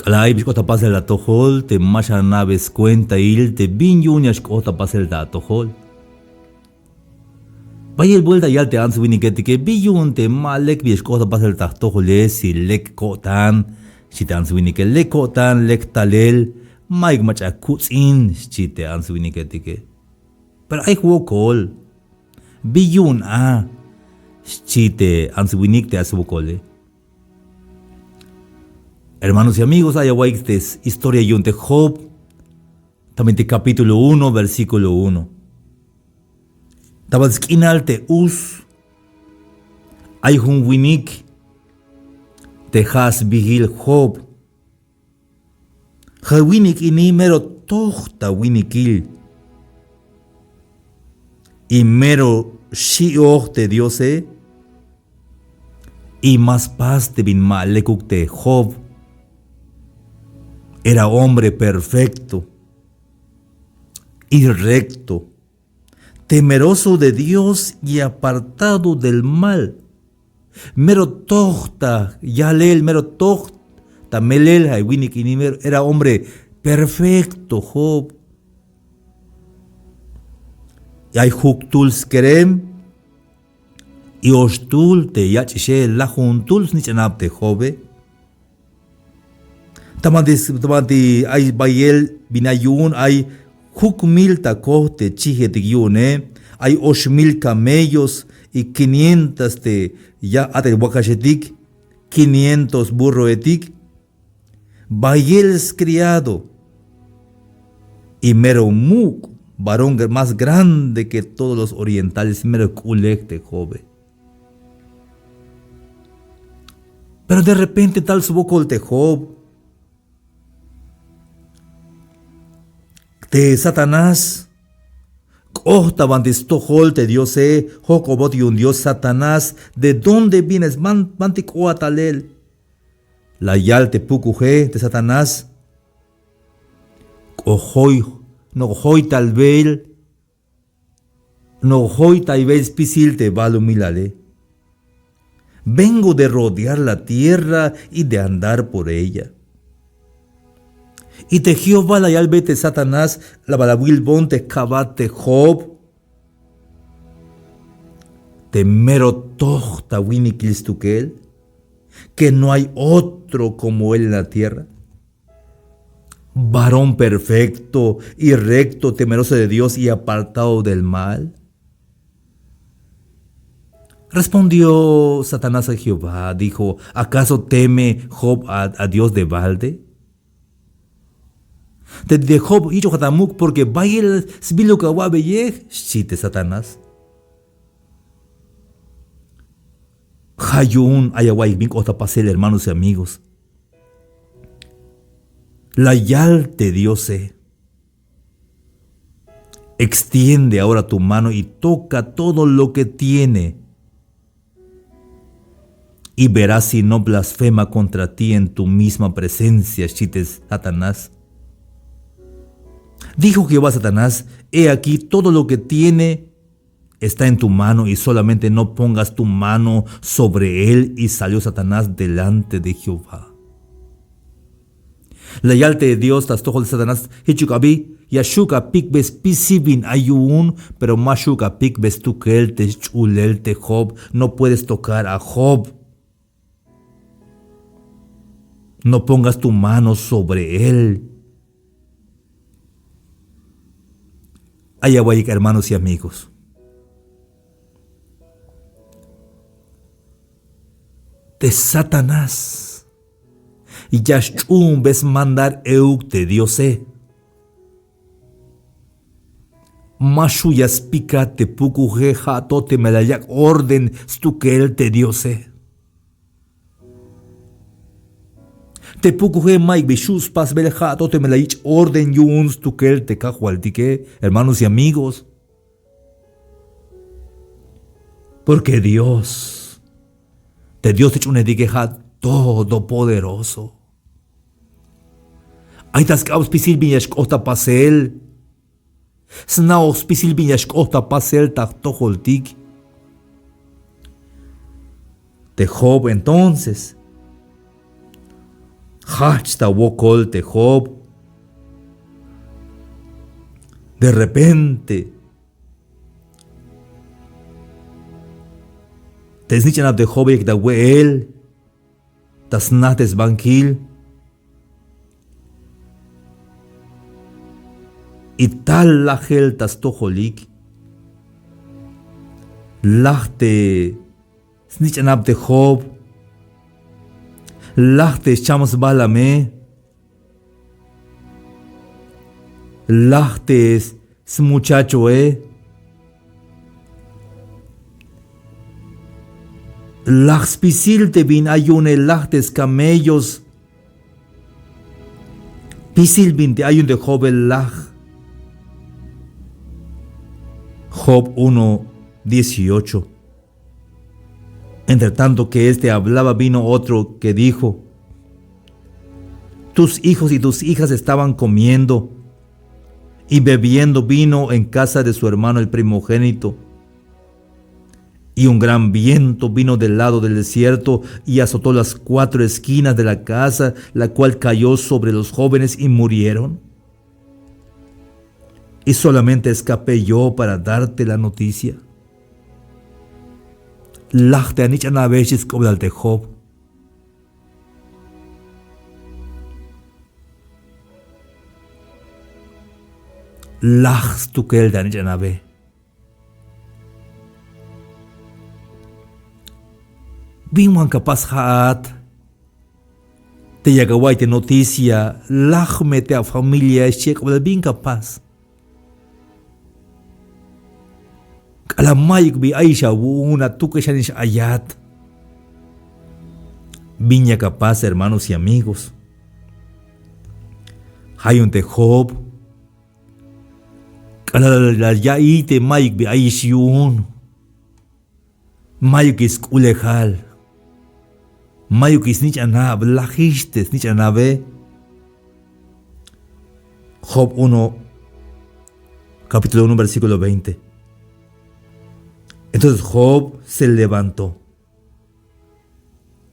Alay bishkota pasel la tojol, te masha naves cuenta il, te binyunyash kota pasel da tojol. Vaya el vuelta ya te ansu winiketi que biyun te malek bishkota pasel da tojole si lek kotan, si te ansu winike lek kotan, lek talel, maik macha kutsin, si te ansu winiketi que. Pero hay huokol, biyun si te ansu winik te asubokole. Hermanos y amigos, hay aguaites, historia yunte Job, también de capítulo 1, versículo 1. Tabaskinal te hay un winik, te has vigil Job. Ha winik ini mero tohta winikil. Y mero shiog te diose. Y más paz te bin malekuk te Job. Era hombre perfecto y recto, temeroso de Dios y apartado del mal. Mero tohta, yalel, mero tohta, melel, era hombre perfecto, Job. Y hay huktuls kerem, y ostul te yachishe la juntuls nichanapte Jobe. Tamati ay bayel binayun ay hukmil takote chije tigyune hay 8,000 camellos y 500 te ya ate wakashetik 500 burro etik bayel es criado y mero muk varón más grande que todos los orientales mero kulek de Jobe. Pero de repente tal subokol te Job de Satanás, Ohtaban de Stohol te diose, Jocobot y un dios Satanás, ¿de dónde vienes? Manticoatalel. La yal te pucuje de Satanás, Ojoy, no hoy tal vez, no hoy tal vez pisil te valumilale. Vengo de rodear la tierra y de andar por ella. Y te Jehová la yalbete Satanás, la balabuilbon te cabate Job. Te mero tohta winikilstukel, que no hay otro como él en la tierra. Varón perfecto y recto, temeroso de Dios y apartado del mal. Respondió Satanás a Jehová, dijo, ¿acaso teme Job a Dios de balde? De Job hizo Hatamuk porque bail sbilukawabeyeh, chite Satanás. Hayun ayawai bin pasel, hermanos y amigos. La yal te diose. Extiende ahora tu mano y toca todo lo que tiene. Y verás si no blasfema contra ti en tu misma presencia, chite Satanás. Dijo Jehová a Satanás, he aquí todo lo que tiene está en tu mano y solamente no pongas tu mano sobre él. Y salió Satanás delante de Jehová. La yalte de Dios, tastojo de Satanás, hichukabi, yashuka pikbes pisibin ayun, pero mashuka pikbes tukel te chulel te Job. No puedes tocar a Job. No pongas tu mano sobre él. Ayahuayik, hermanos y amigos. De Satanás. Y Yashum ves mandar euk te diose. Mashu yaspika te pukuje jato te melayak orden stukel te diose. Te pukuje maik bishus pas beljato te melayich orden yuns tukel te kajualtique, hermanos y amigos. Porque Dios te hecho un ediqueja todopoderoso. Hay tascaos pisil viñash ota pasel. Snaos pisil viñash ota pasel taktojoltik. De Job entonces. Hachta wokol te Job. De repente, tesnichanap de Job yek da weel, tas nates bankil, y tal la gel tas tojolik, lachte snichanap de Job, lachte chamos balame, lachte es muchacho Lach pisil te bin ayune lachtes camellos, pisil bin te ayun de Job el lach. Job 1:18. Entre tanto que éste hablaba, vino otro que dijo: tus hijos y tus hijas estaban comiendo y bebiendo vino en casa de su hermano el primogénito. Y un gran viento vino del lado del desierto y azotó las 4 esquinas de la casa, la cual cayó sobre los jóvenes y murieron. Y solamente escapé yo para darte la noticia. Lachte anich anabeshis kobdal de Job. Lachs tu kel de anich anabe. Bingwan kapaz haat. Te yagawai te noticia. Lachme te a familia esche kobdal bin kapaz. Kalamayik bi aisha una tuke shanish ayat. Viña capaz, hermanos y amigos. Hayun te Job. Kalala ya ite mayik bi aishiun. Mayik is kulehal. Mayik is nich anab, lajistes nich anabe. Job 1, capítulo 1, versículo 20. Entonces Job se levantó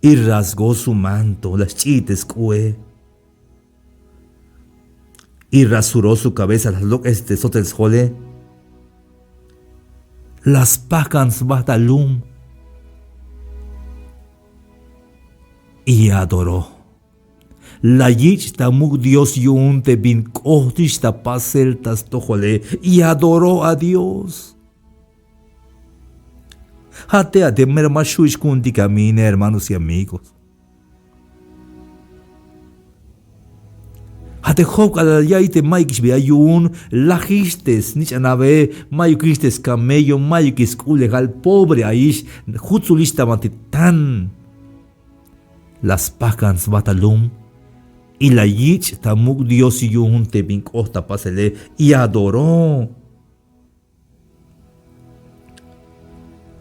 y rasgó su manto, las chites cue, y rasuró su cabeza, las locas de sotes jole, las pacans batalum, y adoró. La yich tamuk Dios yun te bin kohtish tapasel tas tojole, y adoró a Dios. Hate a temer mashuish kundi camine, hermanos y amigos. Hate Job alayaite maikish be ayun, lajistes, nich anabe, mayukistes camello, mayukis kulegal, pobre aish, hutzulista matitan. Las pacans batalum, y la yich tamuk Dios yun te bin costa pasele, y adoró.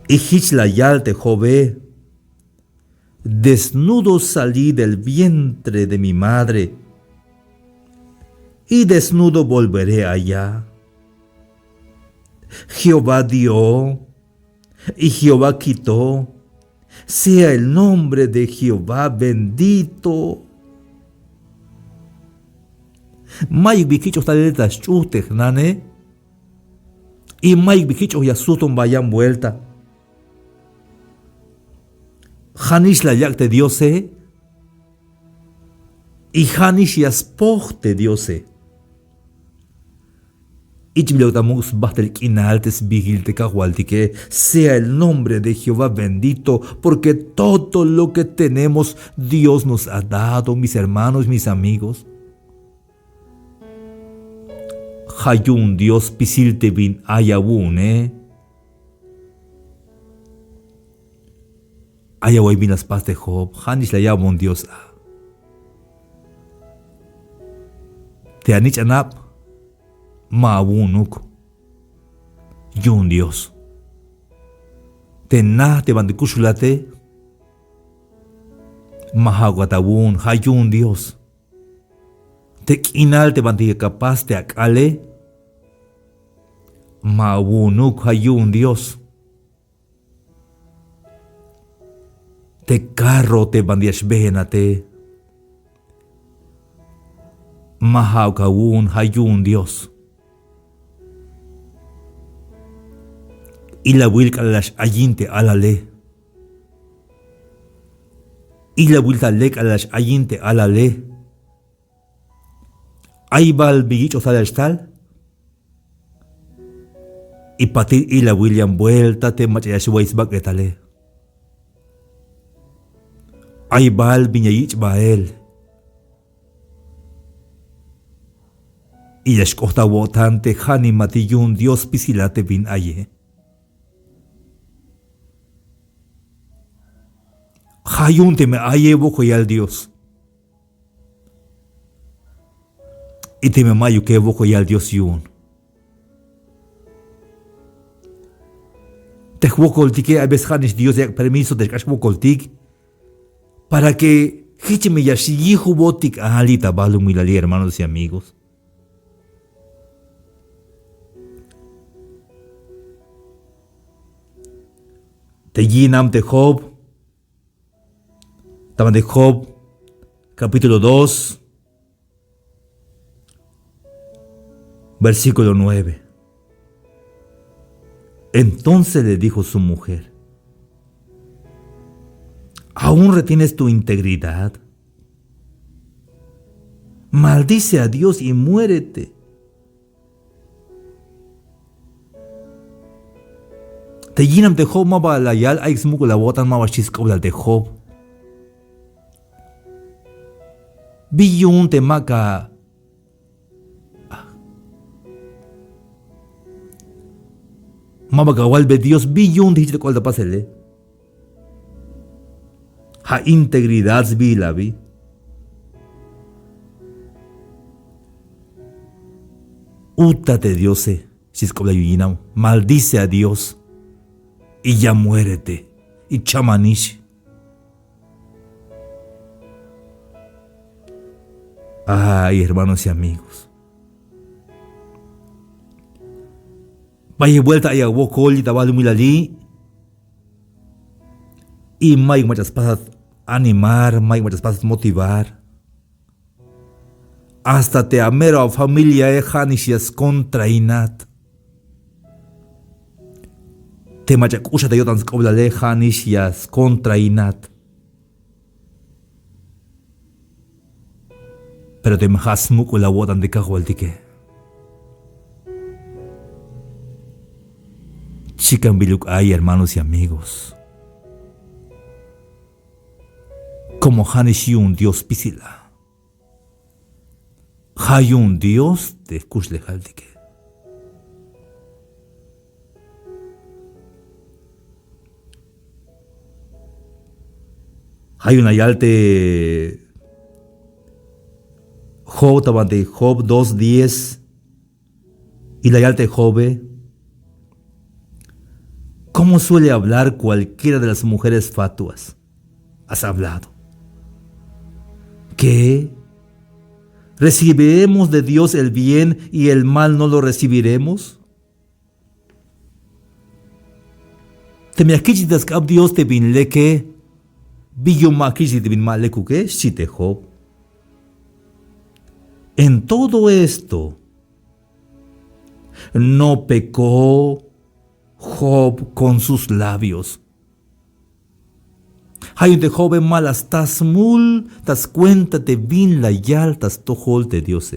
Y Hichlayal te Jobé, desnudo salí del vientre de mi madre, y desnudo volveré allá. Jehová dio, y Jehová quitó, sea el nombre de Jehová bendito. Mayik bikicho taletas chute, nane, y mayik bikicho yasuton vayan vuelta. Hanish la yak te diose, y Hanish yaspoj te diose. Ichbilogtamus bastel kinaltes vigil te cahualtique, sea el nombre de Jehová bendito, porque todo lo que tenemos Dios nos ha dado, mis hermanos, mis amigos. Hayun Dios pisilte bin ayabun, Ayaway bin las paz de Job, Hanish la yabon Dios. Te anich anap, maabunuk, yun Dios. Te na te bandikushulate, mahaguatabun, hayun Dios. Te kinal te bandique capaz te akale, maabunuk, hayun Dios. Te carro te bandiash behenate, Mahaukaun hayun Dios. Y la wilka las ayinte alale. Y la wilka lek a las ayinte alale. Ahí va el bicho tal. Y patir y la William vuelta te machayashuais baketale. Ahí va el biñayich bael. Y la escota votante hani matiyun Dios pisilate bin aye. Hayun te me aye boko yal Dios. Y te me mayo que boko yal Dios yun. Te huocoltique a veces Dios de permiso de huocoltic para que hicheme ya si botic a alita balum y la hermanos y amigos. Te llenam de Job, taban de Job, capítulo 2, versículo 9. Entonces le dijo su mujer: ¿aún retienes tu integridad? Maldice a Dios y muérete. Te llenam de Job maba la yal aixmuku la botan maba chiscobla de Job. Biyun te maka. Mabagawal be Dios biyun de cual da pasele. Ha integridad vi la vi. Útate Dios chiscobla yuyinam. Maldice a Dios. Y ya muérete, y chamanish. Ay, hermanos y amigos. Vaya vuelta a Wokol y Tabalu Milali. Y may muchas pasas animar, may muchas pasas motivar. Hasta te amero a familia Hanishias contra Inat. Te machakusha te yotan skoblale Hanishias contra Inat. Pero te mahasmuku la wotan de kahualtique. Chican biluk ay, hermanos y amigos. Como Hanishi un Dios pisila. Hay un Dios de kushle haldige. Hay una yalte Job tabante Job 2:10 y la yalte Jobe. ¿Cómo suele hablar cualquiera de las mujeres fatuas? Has hablado. ¿Qué? ¿Recibiremos de Dios el bien y el mal no lo recibiremos? Te me akichitas que Dios te bin leke. En todo esto, no pecó Job con sus labios. Hay de joven malas tas mul, tas cuenta de bin la yal, tas tojol de Dios.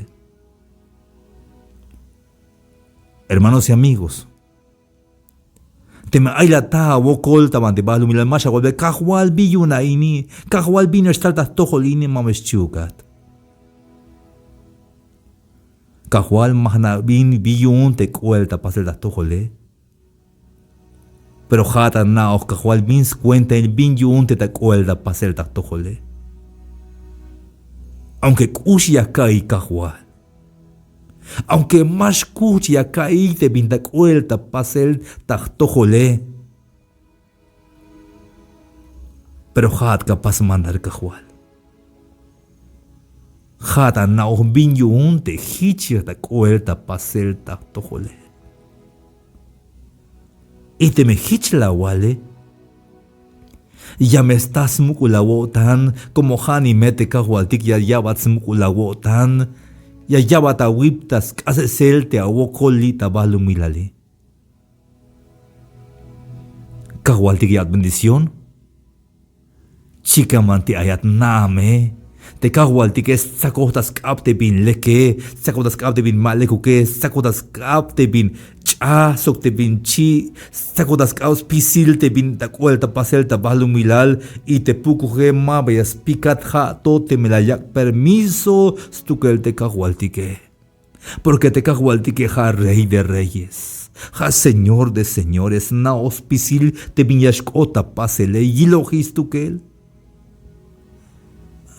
Hermanos y amigos, tema ay la ta wokol taban de balum y la masha golbe kahwal biyuna ini kahwal bin estar tas tojol ini mames chukat kahwal mahna bin biyun te cuelta pasel tas tojole pero jata na o kahwal bin cuenta el bin yun te cuelta pasel tas tojole aunque kushia kai kahwal aunque más cuchia caíte pinta cuelta pasel tajtojole, pero hat capaz mandar cajual. Hat na o binyo unte hichia ta cuelta pasel tajtojole. Y te me hichla wale. Ya me estás mukula wotan como hani mete cajual tik ya bats mukula wotan. Ya yabata wiptas kase selte a wokoli tabalu milali. Kahwaltiki at bendición. Chica manti ayat name. Te kahwaltiki sakotas kapte bin leke. Sakotas kapte bin malekuke. Sakotas kapte bin sok te bin chi. Sakotas kaus pisil te bin takuel tapasel tabalu milal. Y te pukuge ma bayas pikat ha to te melayak permiso stukel te kahwaltiki. Porque te kahwaltiki ha rey de reyes. Ha señor de señores. Na ospisil te vinyashkota pasele yilogistukel.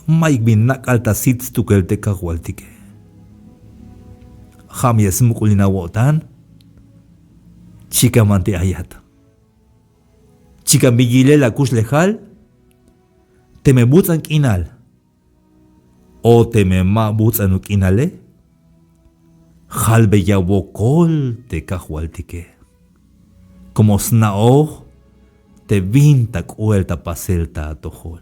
Maik bin nak altasit stukel te kahwaltiki. Ham yes mukulina wotan. Chica manti ayat. Chica migile la kush lejal. Te me butzan kinal. O te me ma butzan kinale. Halbe ya wokol te kahwaltiki. Como snao te vinta kuelta paselta atohol.